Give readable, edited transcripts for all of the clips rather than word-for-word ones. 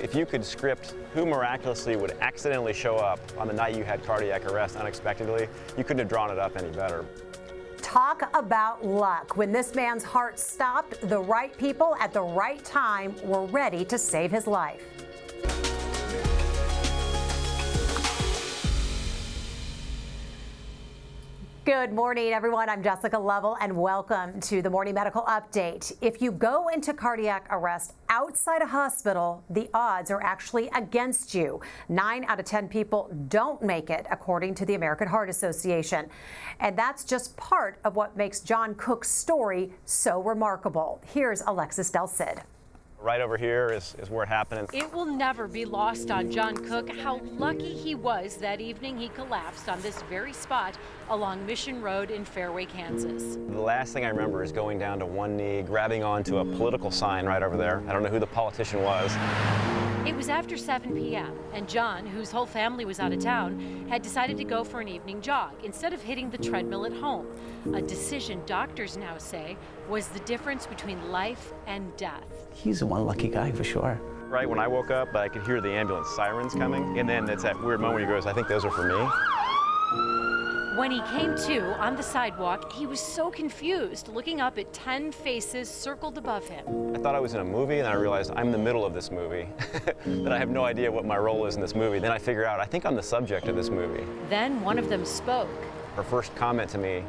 If you could script who miraculously would accidentally show up on the night you had cardiac arrest unexpectedly, you couldn't have drawn it up any better. Talk about luck. When this man's heart stopped, the right people at the right time were ready to save his life. Good morning, everyone. I'm Jessica Lovell, and welcome to the Morning Medical Update. If you go into cardiac arrest outside a hospital, the odds are actually against you. 9 out of 10 people don't make it, according to the American Heart Association. And that's just part of what makes John Cook's story so remarkable. Here's Alexis Del Cid. Right over here is where it happened. It will never be lost on John Cook how lucky he was that evening he collapsed on this very spot along Mission Road in Fairway, Kansas. The last thing I remember is going down to one knee, grabbing onto a political sign right over there. I don't know who the politician was. It was after 7 p.m. and John, whose whole family was out of town, had decided to go for an evening jog instead of hitting the treadmill at home. A decision doctors now say was the difference between life and death. He's one lucky guy for sure. Right when I woke up, I could hear the ambulance sirens coming, and then it's that weird moment where he goes, I think those are for me. When he came to on the sidewalk, he was so confused, looking up at 10 faces circled above him. I thought I was in a movie, and then I realized I'm in the middle of this movie, that I have no idea what my role is in this movie. Then I figure out, I think I'm the subject of this movie. Then one of them spoke. Her first comment to me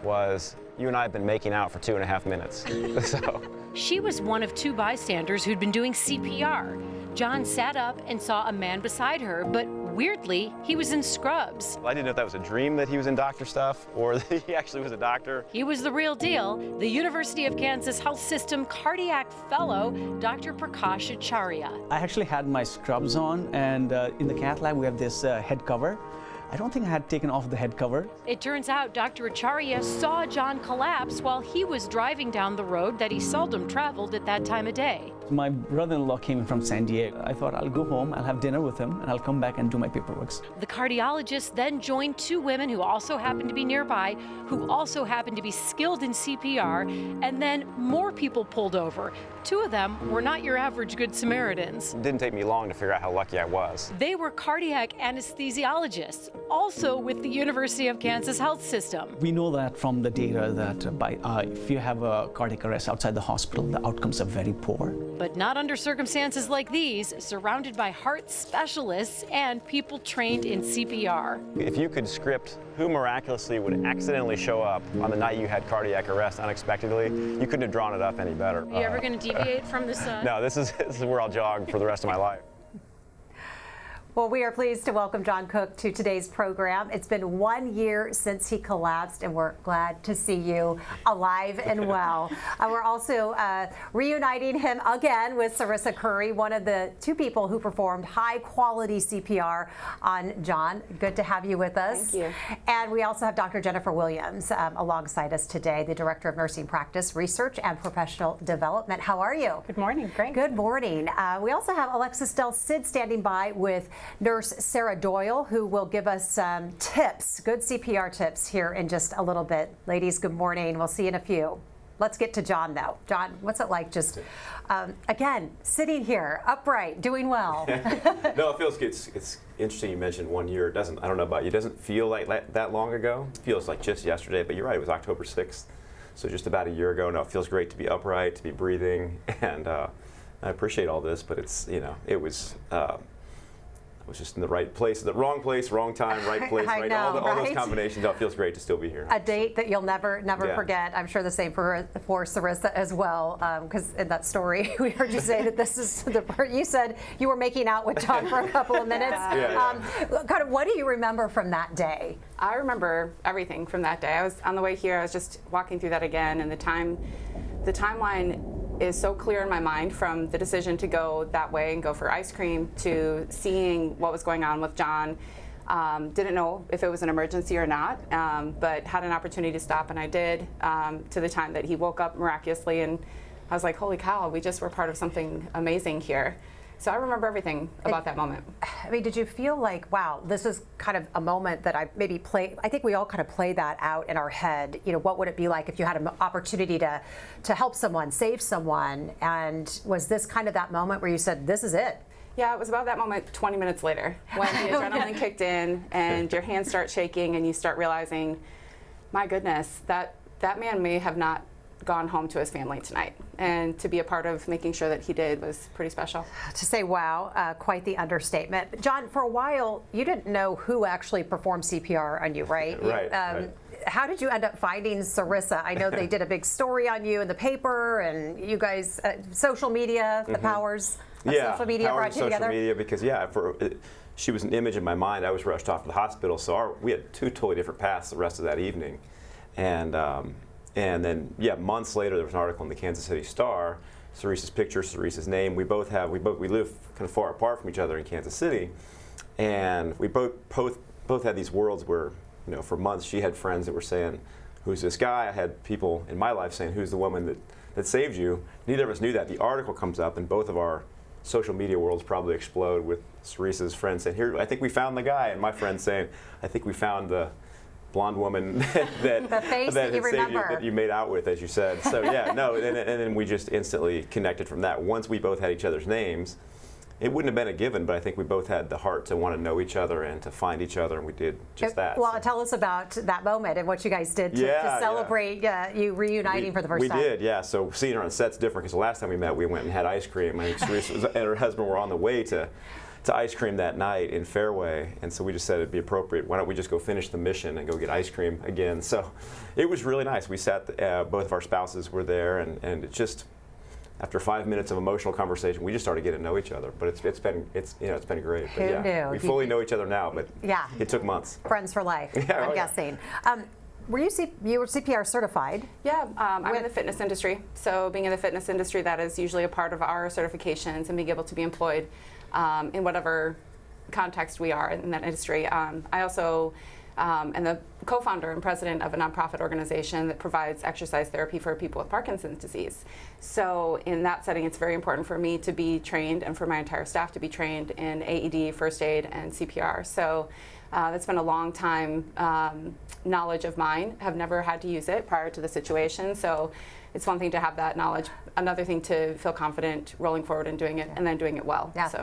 was, you and I have been making out for 2.5 minutes. So. She was one of 2 bystanders who'd been doing CPR. John sat up and saw a man beside her, but weirdly, he was in scrubs. I didn't know if that was a dream that he was in doctor stuff or that he actually was a doctor. He was the real deal, the University of Kansas Health System cardiac fellow, Dr. Prakash Acharya. I actually had my scrubs on, and in the cath lab we have this head cover. I don't think I had taken off the head cover. It turns out Dr. Acharya saw John collapse while he was driving down the road that he seldom traveled at that time of day. My brother-in-law came in from San Diego. I thought I'll go home, I'll have dinner with him, and I'll come back and do my paperwork. The cardiologist then joined 2 women who also happened to be nearby, who also happened to be skilled in CPR, and then more people pulled over. 2 of them were not your average Good Samaritans. It didn't take me long to figure out how lucky I was. They were cardiac anesthesiologists, also with the University of Kansas Health System. We know that from the data that if you have a cardiac arrest outside the hospital, the outcomes are very poor. But not under circumstances like these, surrounded by heart specialists and people trained in CPR. If you could script who miraculously would accidentally show up on the night you had cardiac arrest unexpectedly, you couldn't have drawn it up any better. Are you ever going to deviate from this? No, this is where I'll jog for the rest of my life. Well, we are pleased to welcome John Cook to today's program. It's been 1 year since he collapsed, and we're glad to see you alive and well. We're also reuniting him again with Sarissa Curry, one of the 2 people who performed high-quality CPR on John. Good to have you with us. Thank you. And we also have Dr. Jennifer Williams alongside us today, the Director of Nursing Practice, Research, and Professional Development. How are you? Good morning. Great. Good morning. We also have Alexis Del Cid standing by with Nurse Sarah Doyle, who will give us some tips, good CPR tips here in just a little bit. Ladies, good morning. We'll see you in a few. Let's get to John, though. John, what's it like just, again, sitting here, upright, doing well? No, it feels good. It's interesting you mentioned 1 year. I don't know about you, it doesn't feel like that long ago. It feels like just yesterday, but you're right, it was October 6th. So just about a year ago. No, it feels great to be upright, to be breathing, and I appreciate all this, but it's, it was just in the right place, the wrong place, wrong time, right place, right. Know, all those combinations. It feels great to still be here. A date that you'll never forget. I'm sure the same for Sarissa as well, because in that story we heard you say that this is the part you said you were making out with John for a couple of minutes. Kind of, what do you remember from that day? I remember everything from that day. I was on the way here. I was just walking through that again, and the timeline is so clear in my mind, from the decision to go that way and go for ice cream to seeing what was going on with John. Didn't know if it was an emergency or not, but had an opportunity to stop, and I did, to the time that he woke up miraculously, and I was like, holy cow, we just were part of something amazing here. So I remember everything about that moment. I mean, did you feel like, wow, this is kind of a moment that I maybe I think we all kind of play that out in our head. What would it be like if you had an opportunity to help someone, save someone? And was this kind of that moment where you said, this is it? Yeah, it was about that moment 20 minutes later when the adrenaline kicked in and your hands start shaking and you start realizing, my goodness, that man may have not gone home to his family tonight. And to be a part of making sure that he did was pretty special. To say wow, quite the understatement. John, for a while, you didn't know who actually performed CPR on you, right? Right, right. How did you end up finding Sarissa? I know they did a big story on you in the paper, and you guys, social media, the powers of social media brought you together. Social media, because she was an image in my mind. I was rushed off to the hospital, so we had two totally different paths the rest of that evening, and then months later there was an article in the Kansas City Star, Sarissa's picture, Sarissa's name. We live kind of far apart from each other in Kansas City, and we both had these worlds where, for months she had friends that were saying, "Who's this guy?" I had people in my life saying, "Who's the woman that saved you?" Neither of us knew that. The article comes up, and both of our social media worlds probably explode with Sarissa's friend saying, "Here, I think we found the guy," and my friend saying, "I think we found the blonde woman that the face that you remember, that you made out with," as you said. So and then we just instantly connected from that. Once we both had each other's names, it wouldn't have been a given, but I think we both had the heart to want to know each other and to find each other, and we did just that. Well, so. Tell us about that moment and what you guys did to celebrate you reuniting for the first time. We did, yeah. So seeing her on set's different because the last time we met, we went and had ice cream. I think Sarissa and her husband were on the way to ice cream that night in Fairway, and so we just said it'd be appropriate. Why don't we just go finish the mission and go get ice cream again? So it was really nice. We sat, both of our spouses were there, and it just, after 5 minutes of emotional conversation, we just started getting to know each other. But it's been great. Who knew? We fully know each other now, but it took months. Friends for life, I'm guessing. Were you were CPR certified? Yeah, I'm in the fitness industry. So being in the fitness industry, that is usually a part of our certifications and being able to be employed in whatever context we are in that industry. I also am the co-founder and president of a nonprofit organization that provides exercise therapy for people with Parkinson's disease. So in that setting, it's very important for me to be trained and for my entire staff to be trained in AED, first aid, and CPR. So that's been a long time knowledge of mine. Have never had to use it prior to the situation. So it's one thing to have that knowledge, another thing to feel confident rolling forward and doing it, and then doing it well. Yeah, so,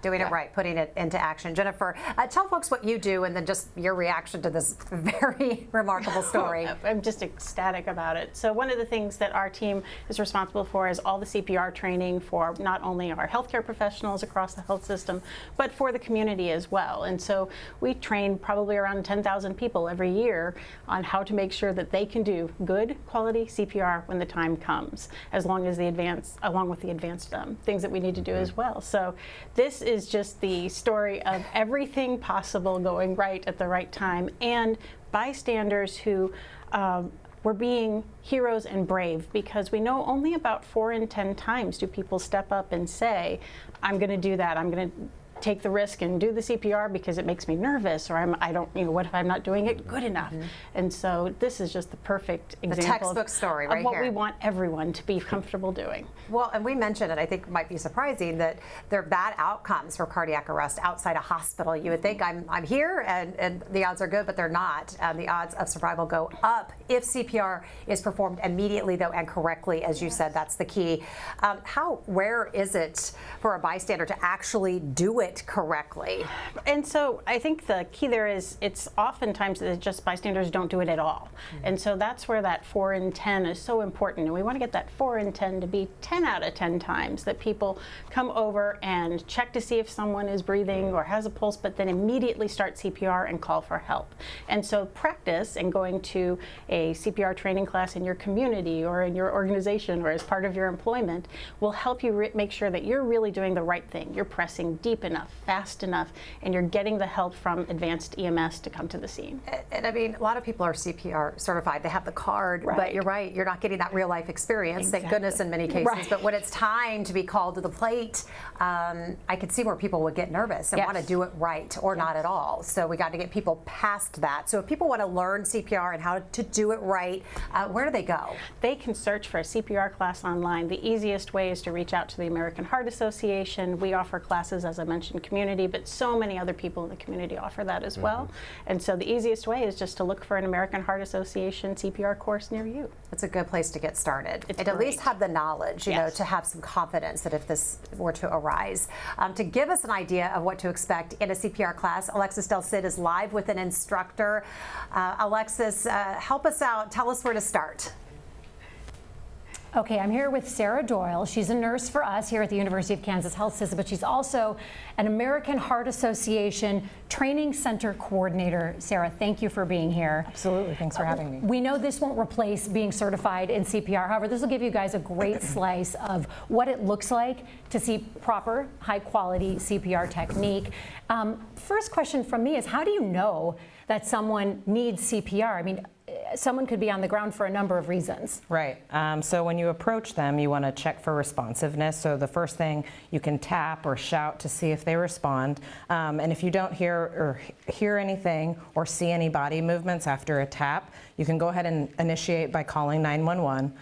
doing it right, putting it into action. Jennifer, tell folks what you do and then just your reaction to this very remarkable story. I'm just ecstatic about it. So one of the things that our team is responsible for is all the CPR training for not only our healthcare professionals across the health system, but for the community as well. And so we train probably around 10,000 people every year on how to make sure that they can do good quality CPR when the time comes, along with the advanced things that we need to do as well. So this is just the story of everything possible going right at the right time, and bystanders who were being heroes and brave, because we know only about 4 in 10 times do people step up and say, I'm going to do that, I'm going to take the risk and do the CPR because it makes me nervous, or what if I'm not doing it good enough? And so this is just the perfect example, the textbook story right of what here. we want everyone to be comfortable doing. Well, and we mentioned, and I think it might be surprising, that there are bad outcomes for cardiac arrest outside a hospital. You would think I'm here and the odds are good, but they're not. The odds of survival go up if CPR is performed immediately, though, and correctly. As you said, that's the key. How rare is it for a bystander to actually do it correctly? And so I think the key there is it's oftentimes that just bystanders don't do it at all. And so that's where that 4 in 10 is so important. And we want to get that 4 in 10 to be 10 out of 10 times that people come over and check to see if someone is breathing or has a pulse, but then immediately start CPR and call for help. And so practice and going to a CPR training class in your community or in your organization or as part of your employment will help you make sure that you're really doing the right thing. You're pressing deep enough, fast enough, and you're getting the help from advanced EMS to come to the scene. And I mean, a lot of people are CPR certified. They have the card, but you're right, you're not getting that real life experience, thank goodness in many cases. But when it's time to be called to the plate, I could see where people would get nervous and want to do it right or not at all. So we got to get people past that. So if people want to learn CPR and how to do it right, where do they go? They can search for a CPR class online. The easiest way is to reach out to the American Heart Association. We offer classes, as I mentioned patient community, but so many other people in the community offer that as well. And so the easiest way is just to look for an American Heart Association CPR course near you. It's a good place to get started. It's and at least great. have the knowledge, you know, Yes. to have some confidence that if this were to arise. To give us an idea of what to expect in a CPR class, Alexis Del Cid is live with an instructor. Alexis, help us out. Tell us where to start. Okay, I'm here with Sarah Doyle. She's a nurse for us here at the University of Kansas Health System, but she's also an American Heart Association Training Center Coordinator. Sarah, thank you for being here. Absolutely, thanks for having me. We know this won't replace being certified in CPR. However, this will give you guys a great slice of what it looks like to see proper, high-quality CPR technique. First question from me is, how do you know that someone needs CPR? I mean, someone could be on the ground for a number of reasons. Right. So when you approach them, you want to check for responsiveness. So the first thing, you can tap or shout to see if they respond. And if you don't hear anything or see any body movements after a tap, you can go ahead and initiate by calling 911.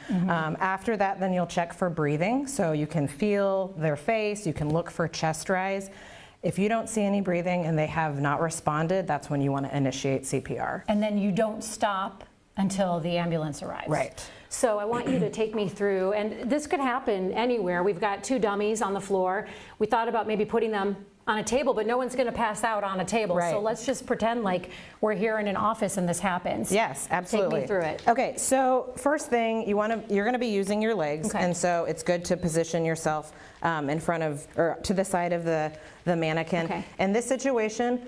After that, then you'll check for breathing. So you can feel their face, you can look for chest rise. If you don't see any breathing and they have not responded, that's when you want to initiate CPR. And then you don't stop until the ambulance arrives. Right. So I want you to take me through, and this could happen anywhere. We've got 2 dummies on the floor. We thought about maybe putting them on a table, but no one's going to pass out on a table. Right. So let's just pretend like we're here in an office and this happens. Yes, absolutely. Take me through it. Okay, so first thing, you're going to be using your legs, Okay. and so it's good to position yourself in front of, or to the side of the mannequin. Okay. In this situation,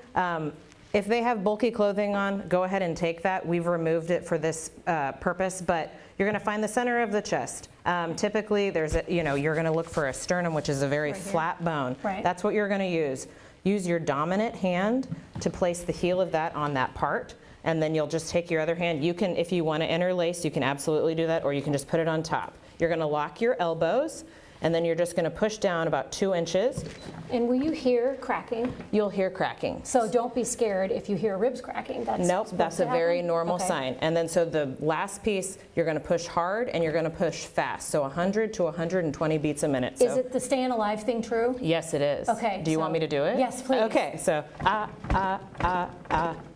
if they have bulky clothing on, go ahead and take that. We've removed it for this purpose, but you're going to find the center of the chest. Typically, you're going to look for a sternum, which is a very flat bone. Right. That's what you're going to use. Use your dominant hand to place the heel of that on that part, and then you'll just take your other hand. You can, if you want to interlace, you can absolutely do that, or you can just put it on top. You're going to lock your elbows, and then you're just going to push down about 2 inches. And will you hear cracking? You'll hear cracking. So don't be scared if you hear ribs cracking. That's Nope, supposed that's to a very happen? normal Okay. sign. And then so the last piece, you're going to push hard and you're going to push fast. So 100 to 120 beats a minute. Is So it the staying alive thing true? yes, it is. Okay, Do you so- want me to do it? Yes, please. Okay, so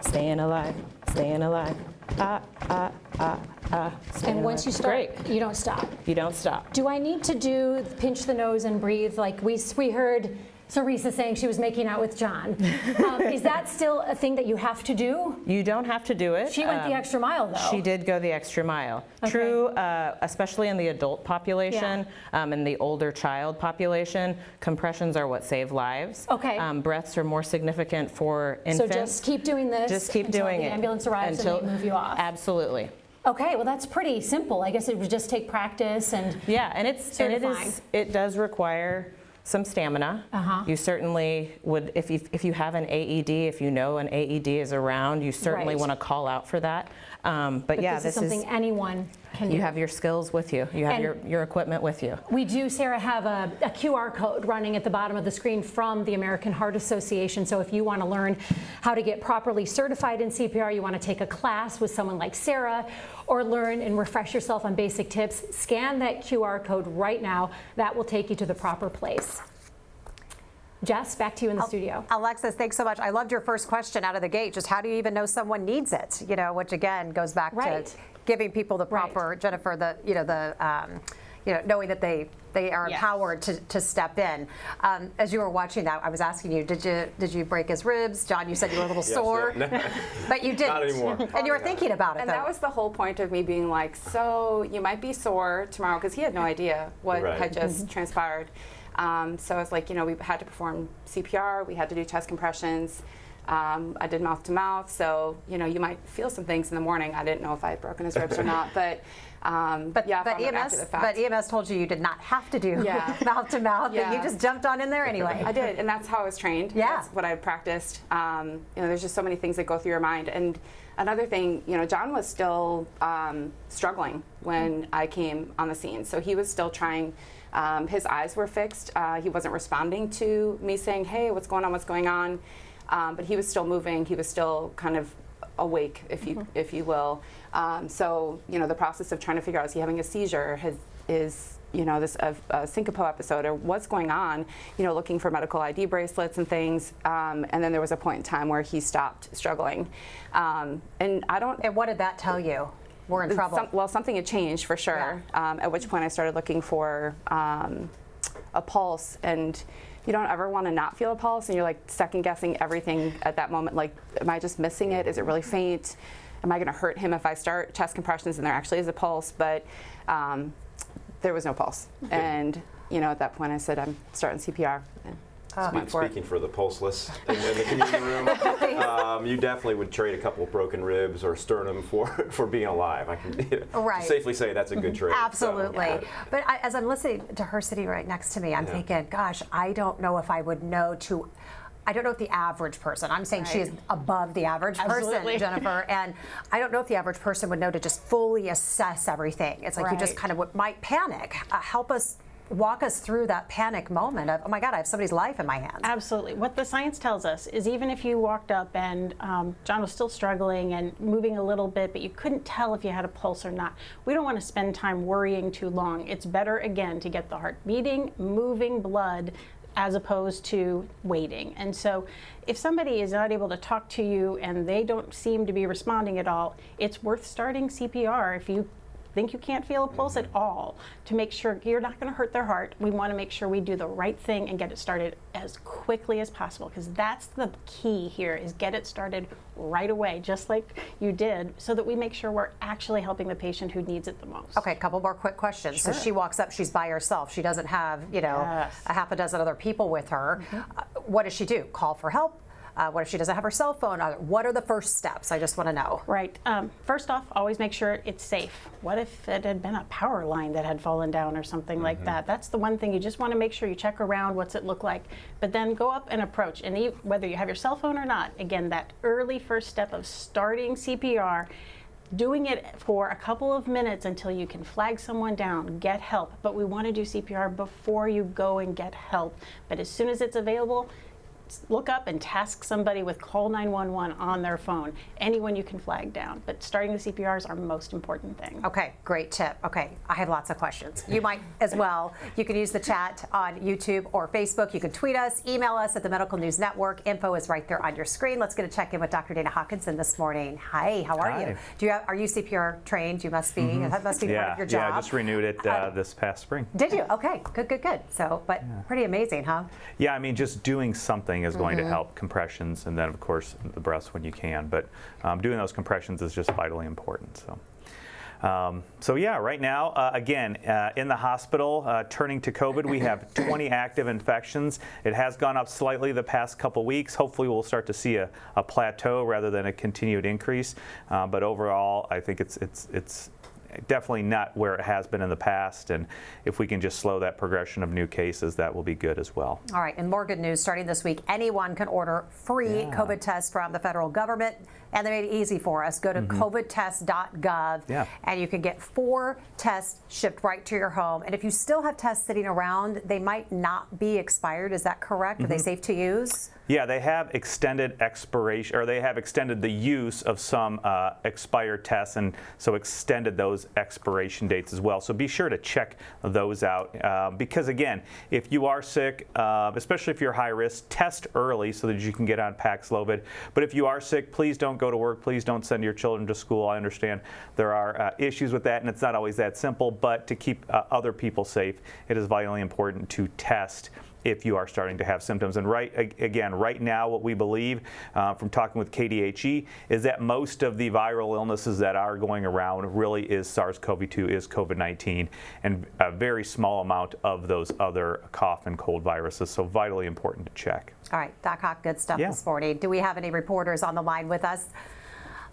staying alive, staying alive, staying And once alive. you start, Great. you don't stop. You don't stop. Do I need to do pinch the nose and breathe like we heard Sarisa saying she was making out with John? Is that still a thing that you have to do? You don't have to do it. She went the extra mile though. She did go the extra mile. Okay. True, especially in the adult population and the older child population, compressions are what save lives. Okay. Breaths are more significant for infants. So just keep doing this. Just keep until doing the it. ambulance arrives and they move you off. Absolutely. Okay, well that's pretty simple. I guess it would just take practice and Yeah, and Certifying. it does require some stamina. You certainly would, if you have an AED, if you know an AED is around, you certainly Right. want to call out for that. But yeah, this is something anyone can do. you have your skills with you. You have And- your equipment with you. We do, Sarah, have a QR code running at the bottom of the screen from the American Heart Association. So if you want to learn how to get properly certified in CPR, you want to take a class with someone like Sarah, or learn and refresh yourself on basic tips, scan that QR code right now. That will take you to the proper place. Jess, back to you in the studio. Alexis, thanks so much. I loved your first question out of the gate. Just how do you even know someone needs it? You know, which again goes back Right. to giving people the proper, Jennifer, knowing that they are Yes. empowered to step in. As you were watching that, I was asking you, did you break his ribs? John, you said you were a little sore, no. but you didn't. Not anymore. And you were thinking about it, And though. that was the whole point of me being like, so you might be sore tomorrow, because he had no idea what Right. had just transpired. So I was like, we had to perform CPR, we had to do chest compressions. I did mouth to mouth, so you might feel some things in the morning. I didn't know if I had broken his ribs or not, but yeah, I found out after the fact. EMS told you did not have to do Yeah. mouth to mouth, and you Yeah. just jumped on in there anyway. I did, and that's how I was trained. Yeah. That's what I practiced. There's just so many things that go through your mind. And another thing, John was still struggling when I came on the scene. So he was still trying, his eyes were fixed. He wasn't responding to me saying, hey, what's going on, what's going on? But he was still moving. He was still kind of awake, if you will. So, the process of trying to figure out, is he having a seizure, is this syncope episode, or what's going on, looking for medical ID bracelets and things. And then there was a point in time where he stopped struggling. And what did that tell you? We're in trouble. Something had changed for sure. Yeah. At which point I started looking for a pulse, and you don't ever want to not feel a pulse, and you're like second guessing everything at that moment. Like, am I just missing it? Is it really faint? Am I going to hurt him if I start chest compressions and there actually is a pulse? But there was no pulse. And, at that point I said, I'm starting CPR. Speaking for the pulseless in the community room, you definitely would trade a couple of broken ribs or sternum for being alive. I can safely say that's a good trade. Absolutely. So, but as I'm listening to her sitting right next to me, I'm thinking, gosh, I don't know if I would know I don't know if the average person, I'm saying she is above the average person, Jennifer, and I don't know if the average person would know to just fully assess everything. It's like you just kind of might panic. Walk us through that panic moment of, oh my God, I have somebody's life in my hands. Absolutely. What the science tells us is even if you walked up and John was still struggling and moving a little bit, but you couldn't tell if you had a pulse or not, we don't want to spend time worrying too long. It's better, again, to get the heart beating, moving blood, as opposed to waiting. And so if somebody is not able to talk to you and they don't seem to be responding at all, it's worth starting CPR if you think you can't feel a pulse at all, to make sure you're not going to hurt their heart. We want to make sure we do the right thing and get it started as quickly as possible, because that's the key here, is get it started right away, just like you did, so that we make sure we're actually helping the patient who needs it the most. Okay, a couple more quick questions. Sure. So she walks up, she's by herself. She doesn't have, a half a dozen other people with her. What does she do? Call for help? What if she doesn't have her cell phone? What are the first steps? I just want to know. Right. First off, always make sure it's safe. What if it had been a power line that had fallen down or something like that? That's the one thing you just want to make sure you check around. What's it look like? But then go up and approach. And whether you have your cell phone or not, again, that early first step of starting CPR, doing it for a couple of minutes until you can flag someone down, get help. But we want to do CPR before you go and get help. But as soon as it's available, look up and task somebody with call 911 on their phone. Anyone you can flag down. But starting the CPR is our most important thing. Okay, great tip. Okay, I have lots of questions. You might as well. You can use the chat on YouTube or Facebook. You can tweet us, email us at the Medical News Network. Info is right there on your screen. Let's get a check-in with Dr. Dana Hawkinson this morning. Hi, how are you? Are you CPR trained? You must be. That must be part of your job. Yeah, I just renewed it this past spring. Did you? Okay, good. So, but pretty amazing, huh? Yeah, I mean, just doing something is going to help. Compressions, and then of course the breaths when you can, but doing those compressions is just vitally important. So yeah, right now, again, in the hospital, turning to COVID, we have 20 active infections. It has gone up slightly the past couple weeks. Hopefully we'll start to see a plateau rather than a continued increase, but overall I think it's definitely not where it has been in the past, and if we can just slow that progression of new cases, that will be good as well. All right, and more good news starting this week. Anyone can order free COVID tests from the federal government, and they made it easy for us. Go to covidtest.gov, and you can get 4 tests shipped right to your home. And if you still have tests sitting around, they might not be expired. Is that correct? Are they safe to use? Yeah, they have extended expiration, or they have extended the use of some expired tests, and so extended those expiration dates as well. So be sure to check those out, because again, if you are sick, especially if you're high risk, test early so that you can get on Paxlovid. But if you are sick, please don't go to work. Please don't send your children to school. I understand there are issues with that, and it's not always that simple. But to keep other people safe, it is vitally important to test if you are starting to have symptoms. And right now, what we believe from talking with KDHE is that most of the viral illnesses that are going around really is SARS-CoV-2, is COVID-19, and a very small amount of those other cough and cold viruses. So vitally important to check. All right, Doc Hawk, good stuff this morning. Do we have any reporters on the line with us?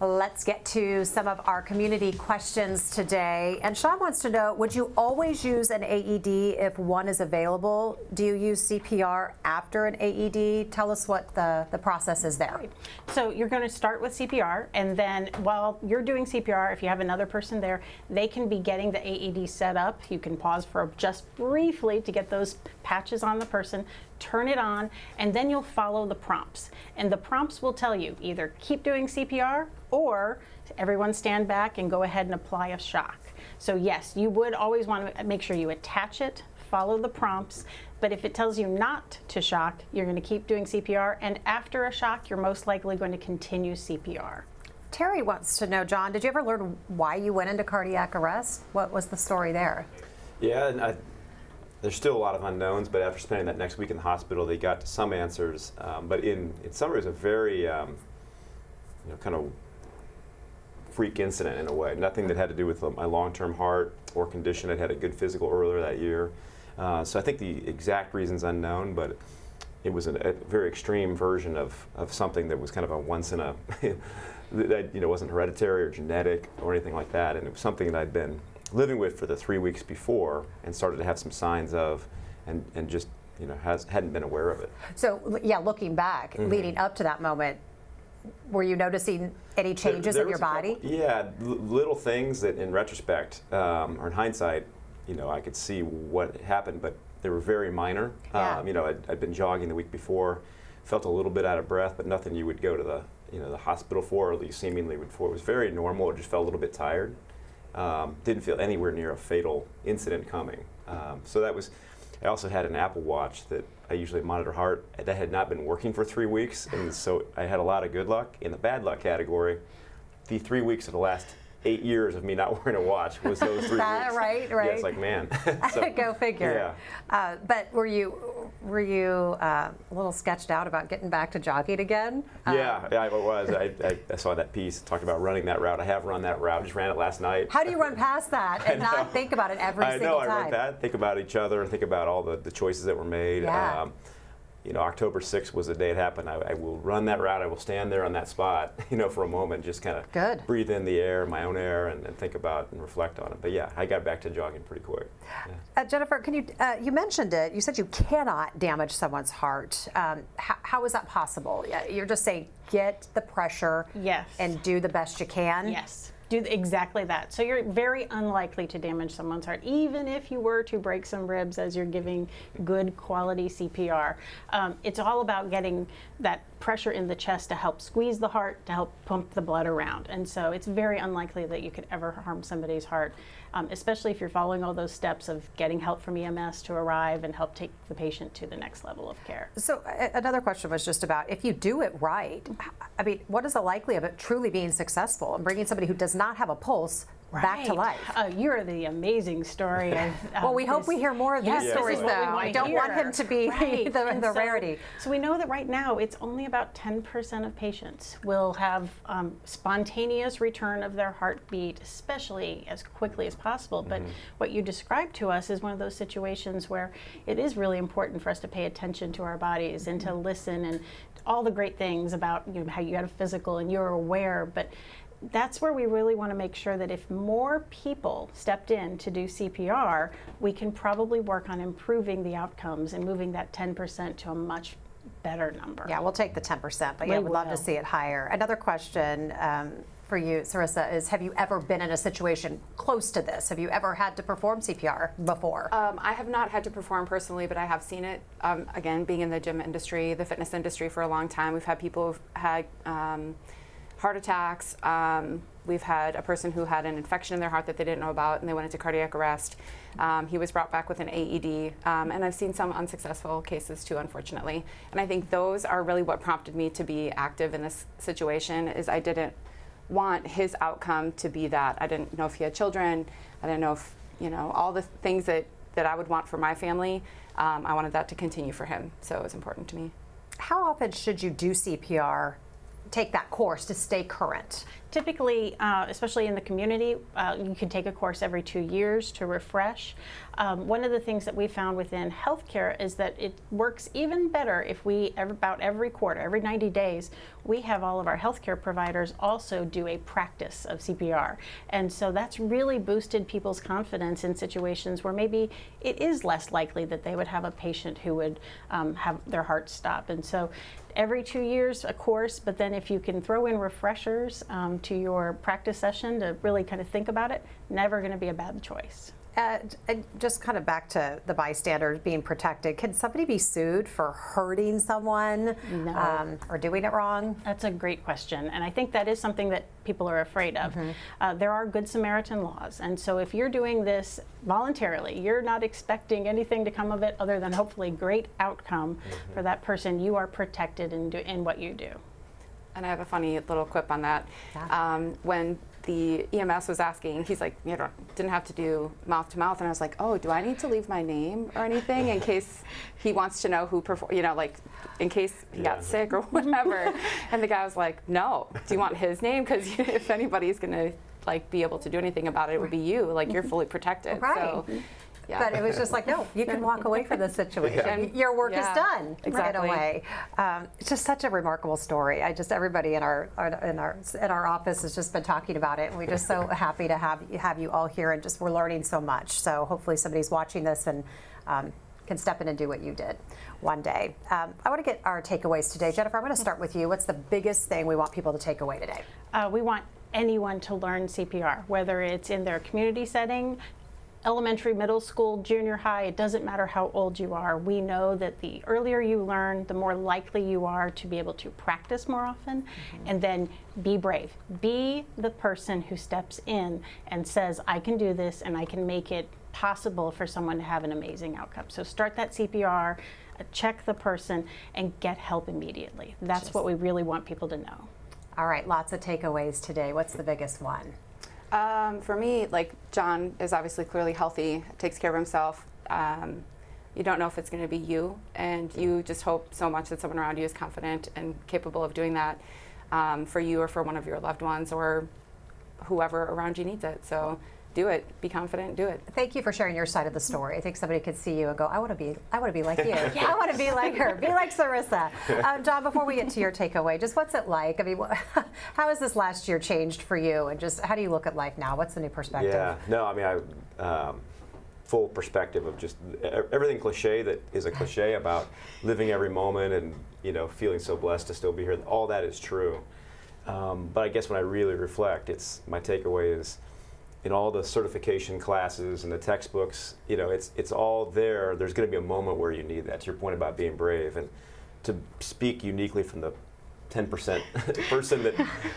Let's get to some of our community questions today. And Sean wants to know, would you always use an AED if one is available? Do you use CPR after an AED? Tell us what the process is there. Right. So you're going to start with CPR, and then while you're doing CPR, if you have another person there, they can be getting the AED set up. You can pause for just briefly to get those patches on the person, turn it on, and then you'll follow the prompts. And the prompts will tell you either keep doing CPR or everyone stand back and go ahead and apply a shock. So yes, you would always want to make sure you attach it, follow the prompts, but if it tells you not to shock, you're going to keep doing CPR, and after a shock, you're most likely going to continue CPR. Terry wants to know, John, did you ever learn why you went into cardiac arrest? What was the story there? Yeah, and there's still a lot of unknowns, but after spending that next week in the hospital, they got to some answers. But in some ways, a very kind of freak incident in a way. Nothing that had to do with my long-term heart or condition. I'd had a good physical earlier that year. So I think the exact reason's unknown, but it was a very extreme version of something that was kind of a once in a, that wasn't hereditary or genetic or anything like that. And it was something that I'd been living with for the 3 weeks before and started to have some signs of, and just hadn't been aware of it. So yeah, looking back, leading up to that moment, were you noticing any changes in your body? Little things that in retrospect, or in hindsight, I could see what happened, but they were very minor. Yeah. I'd been jogging the week before, felt a little bit out of breath, but nothing you would go to the hospital for, or at least seemingly would for. It was very normal. I just felt a little bit tired. Didn't feel anywhere near a fatal incident coming. So that was. I also had an Apple Watch that I usually monitor heart. That had not been working for 3 weeks, and so I had a lot of good luck. In the bad luck category, the 3 weeks of the last 8 years of me not wearing a watch was those 3 weeks. Right. Yeah, it's like, man. Go figure. Yeah. But were you a little sketched out about getting back to jogging again? Yeah, I was. I saw that piece, talked about running that route. I have run that route, just ran it last night. How do you run past that and not think about it every single time? I run that, think about each other, and think about all the choices that were made. Yeah. October 6th was the day it happened. I will run that route. I will stand there on that spot, for a moment, just kind of breathe in the air, my own air, and think about and reflect on it. But yeah, I got back to jogging pretty quick. Yeah. Jennifer, can you mentioned it. You said you cannot damage someone's heart. How is that possible? You're just saying get the pressure and do the best you can? Yes. Do exactly that. So you're very unlikely to damage someone's heart, even if you were to break some ribs as you're giving good quality CPR. It's all about getting that pressure in the chest to help squeeze the heart, to help pump the blood around. And so it's very unlikely that you could ever harm somebody's heart, especially if you're following all those steps of getting help from EMS to arrive and help take the patient to the next level of care. So another question was just about, if you do it right, I mean, what is the likelihood of it truly being successful and bringing somebody who does not have a pulse back to life? You're the amazing story. Well, we hope we hear more of these stories, though. I don't want him to be the rarity. So we know that right now it's only about 10% of patients will have spontaneous return of their heartbeat, especially as quickly as possible. But what you described to us is one of those situations where it is really important for us to pay attention to our bodies and to listen, and all the great things about how you had a physical and you're aware, but that's where we really want to make sure that if more people stepped in to do CPR, we can probably work on improving the outcomes and moving that 10% to a much better number. Yeah, we'll take the 10%, but yeah, we'd love to see it higher. Another question for you, Sarissa, is have you ever been in a situation close to this? Have you ever had to perform CPR before? I have not had to perform personally, but I have seen it. Again, being in the gym industry, the fitness industry for a long time, we've had people who've had heart attacks. We've had a person who had an infection in their heart that they didn't know about, and they went into cardiac arrest. He was brought back with an AED, and I've seen some unsuccessful cases too, unfortunately. And I think those are really what prompted me to be active in this situation. Is I didn't want his outcome to be that. I didn't know if he had children. I didn't know if all the things that I would want for my family. I wanted that to continue for him, so it was important to me. How often should you do CPR? Take that course to stay current? Typically, especially in the community, you can take a course every 2 years to refresh. One of the things that we found within healthcare is that it works even better if we, about every quarter, every 90 days, we have all of our healthcare providers also do a practice of CPR. And so that's really boosted people's confidence in situations where maybe it is less likely that they would have a patient who would have their heart stop. And so every 2 years a course, but then if you can throw in refreshers to your practice session to really kind of think about it, never going to be a bad choice. And just kind of back to the bystanders being protected, can somebody be sued for hurting someone or doing it wrong? That's a great question, and I think that is something that people are afraid of. There are Good Samaritan laws, and so if you're doing this voluntarily, you're not expecting anything to come of it other than hopefully great outcome for that person. You are protected in what you do. And I have a funny little quip on that. When the EMS was asking, he's like, you know, didn't have to do mouth to mouth, and I was like, oh, do I need to leave my name or anything in case he wants to know who performed, you know, like in case he got sick or whatever. And the guy was like, no, do you want his name? Because if anybody's gonna like be able to do anything about it, it would be you. Like you're fully protected. Right. So, yeah. But it was just like, no, you can walk away from this situation. Your work is done. Exactly. In a way. It's just such a remarkable story. Everybody in our office has just been talking about it, and we're just so happy to have you all here, and just we're learning so much. So hopefully somebody's watching this and can step in and do what you did one day. I want to get our takeaways today. Jennifer, I'm going to start with you. What's the biggest thing we want people to take away today? We want anyone to learn CPR, whether it's in their community setting, elementary, middle school, junior high, it doesn't matter how old you are. We know that the earlier you learn, the more likely you are to be able to practice more often. And then be brave. Be the person who steps in and says, I can do this and I can make it possible for someone to have an amazing outcome. So start that CPR, check the person, and get help immediately. That's what we really want people to know. All right, lots of takeaways today. What's the biggest one? For me, like John is obviously clearly healthy, takes care of himself. You don't know if it's going to be you, and you just hope so much that someone around you is confident and capable of doing that for you or for one of your loved ones or whoever around you needs it. So do it. Be confident. Do it. Thank you for sharing your side of the story. I think somebody could see you and go, I want to be like you. I want to be like her. Be like Sarissa. John, before we get to your takeaway, just what's it like? I mean, how has this last year changed for you, and just how do you look at life now? What's the new perspective? Yeah. No, I mean, full perspective of just everything cliche that is a cliche about living every moment and, you know, feeling so blessed to still be here. All that is true. But I guess when I really reflect, my takeaway is, in all the certification classes and the textbooks, you know, it's all there. There's going to be a moment where you need that. To your point about being brave, and to speak uniquely from the 10% person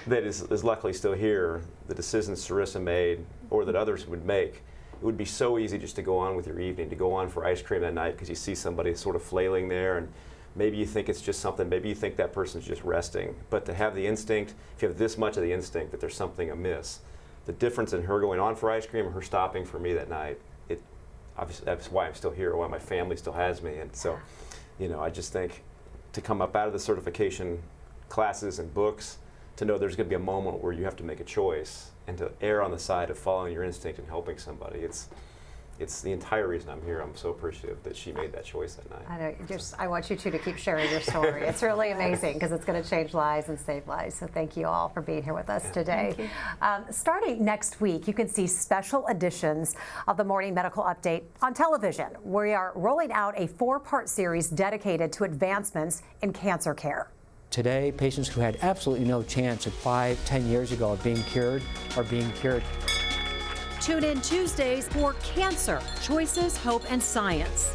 that is luckily still here, the decisions Sarissa made or that others would make, it would be so easy just to go on with your evening, to go on for ice cream that night because you see somebody sort of flailing there, and maybe you think it's just something, maybe you think that person's just resting. But to have the instinct, if you have this much of the instinct that there's something amiss, the difference in her going on for ice cream and her stopping for me that night, obviously that's why I'm still here, why my family still has me. And so, you know, I just think to come up out of the certification classes and books, to know there's going to be a moment where you have to make a choice and to err on the side of following your instinct and helping somebody. It's the entire reason I'm here. I'm so appreciative that she made that choice that night. I know. I want you two to keep sharing your story. It's really amazing because it's going to change lives and save lives. So thank you all for being here with us today. Starting next week, you can see special editions of the Morning Medical Update on television. We are rolling out a 4-part series dedicated to advancements in cancer care. Today, patients who had absolutely no chance 5-10 years ago of being cured are being cured. Tune in Tuesdays for Cancer, Choices, Hope, and Science.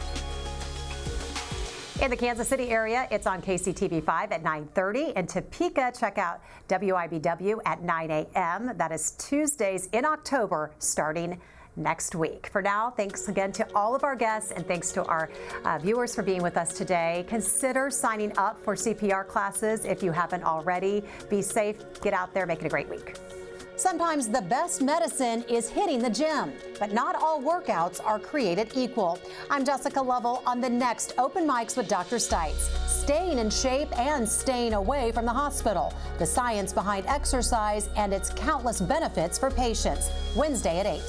In the Kansas City area, it's on KCTV5 at 9:30. In Topeka, check out WIBW at 9 a.m. That is Tuesdays in October, starting next week. For now, thanks again to all of our guests, and thanks to our viewers for being with us today. Consider signing up for CPR classes if you haven't already. Be safe, get out there, make it a great week. Sometimes the best medicine is hitting the gym, but not all workouts are created equal. I'm Jessica Lovell on the next Open Mics with Dr. Stites. Staying in shape and staying away from the hospital. The science behind exercise and its countless benefits for patients. Wednesday at 8.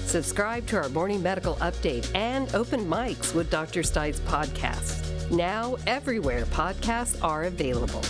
Subscribe to our Morning Medical Update and Open Mics with Dr. Stites podcast. Now everywhere podcasts are available.